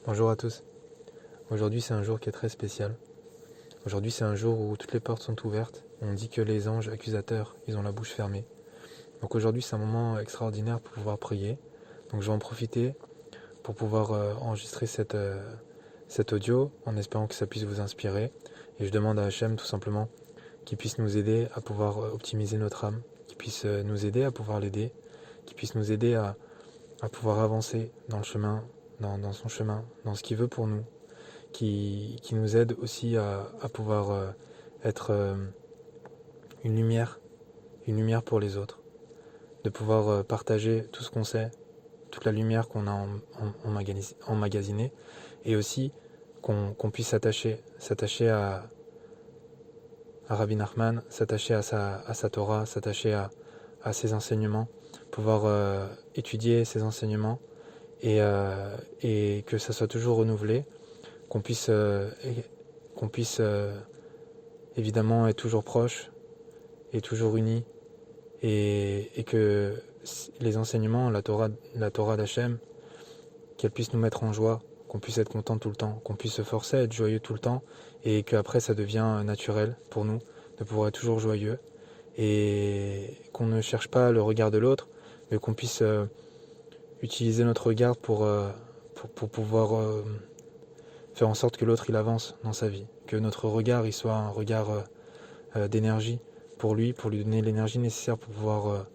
Bonjour à tous. Aujourd'hui c'est un jour qui est très spécial. Aujourd'hui c'est un jour où toutes les portes sont ouvertes. On dit que les anges accusateurs, ils ont la bouche fermée. Donc aujourd'hui c'est un moment extraordinaire pour pouvoir prier. Donc je vais en profiter pour pouvoir enregistrer cet audio en espérant que ça puisse vous inspirer. Et je demande à Hachem tout simplement qu'il puisse nous aider à pouvoir optimiser notre âme, qu'il puisse nous aider à pouvoir l'aider, qu'il puisse nous aider à pouvoir avancer dans le chemin, dans son chemin, dans ce qu'il veut pour nous, qui nous aide aussi à pouvoir être une lumière pour les autres, de pouvoir partager tout ce qu'on sait, toute la lumière qu'on a emmagasinée, et aussi qu'on puisse s'attacher à Rabbi Nachman, s'attacher à sa Torah, s'attacher à ses enseignements, pouvoir étudier ses enseignements et que ça soit toujours renouvelé, qu'on puisse évidemment être toujours proche et toujours unis et que les enseignements, la Torah d'Hachem, qu'elle puisse nous mettre en joie, qu'on puisse être content tout le temps, qu'on puisse se forcer à être joyeux tout le temps et qu'après ça devient naturel pour nous de pouvoir être toujours joyeux et qu'on ne cherche pas le regard de l'autre, mais qu'on puisse utiliser notre regard pour pouvoir faire en sorte que l'autre il avance dans sa vie, que notre regard il soit un regard d'énergie pour lui donner l'énergie nécessaire pour pouvoir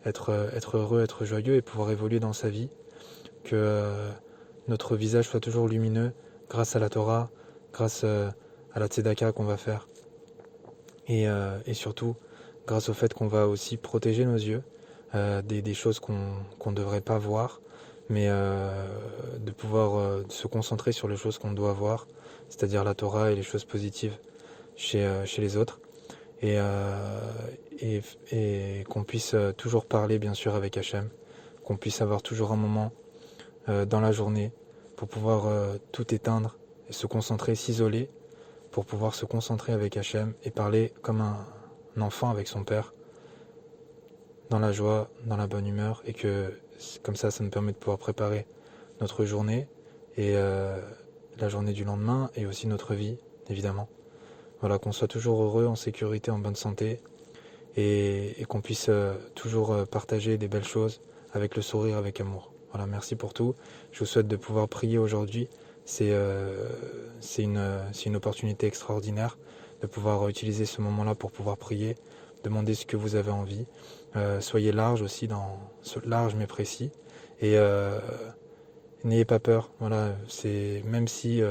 être heureux, être joyeux et pouvoir évoluer dans sa vie, que notre visage soit toujours lumineux grâce à la Torah, grâce à la tzedaka qu'on va faire et surtout grâce au fait qu'on va aussi protéger nos yeux des choses qu'on ne devrait pas voir, mais de pouvoir se concentrer sur les choses qu'on doit voir, c'est-à-dire la Torah et les choses positives chez les autres, et qu'on puisse toujours parler bien sûr avec Hachem, qu'on puisse avoir toujours un moment dans la journée pour pouvoir tout éteindre et se concentrer, s'isoler, pour pouvoir se concentrer avec Hachem et parler comme un enfant avec son père, dans la joie, dans la bonne humeur, et que comme ça nous permet de pouvoir préparer notre journée et la journée du lendemain et aussi notre vie, évidemment. Voilà, qu'on soit toujours heureux, en sécurité, en bonne santé et qu'on puisse toujours partager des belles choses avec le sourire, avec amour. Voilà, merci pour tout. Je vous souhaite de pouvoir prier aujourd'hui. C'est une opportunité extraordinaire de pouvoir utiliser ce moment-là pour pouvoir prier, demander ce que vous avez envie. Soyez large aussi, large mais précis. Et n'ayez pas peur. Voilà, c'est même si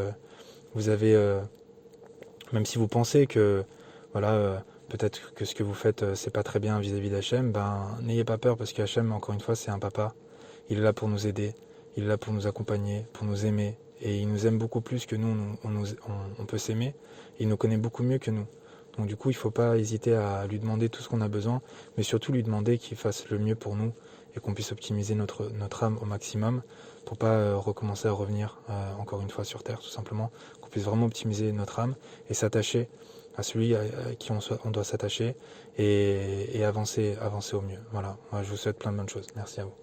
même si vous pensez que voilà, peut-être que ce que vous faites c'est pas très bien vis-à-vis d'Hachem, n'ayez pas peur parce qu'Hachem, encore une fois, c'est un papa. Il est là pour nous aider, il est là pour nous accompagner, pour nous aimer. Et il nous aime beaucoup plus que nous, on peut s'aimer. Il nous connaît beaucoup mieux que nous. Donc du coup, il ne faut pas hésiter à lui demander tout ce qu'on a besoin, mais surtout lui demander qu'il fasse le mieux pour nous et qu'on puisse optimiser notre âme au maximum pour pas recommencer à revenir encore une fois sur Terre, tout simplement. Qu'on puisse vraiment optimiser notre âme et s'attacher à celui à qui on doit s'attacher et avancer au mieux. Voilà, moi, je vous souhaite plein de bonnes choses. Merci à vous.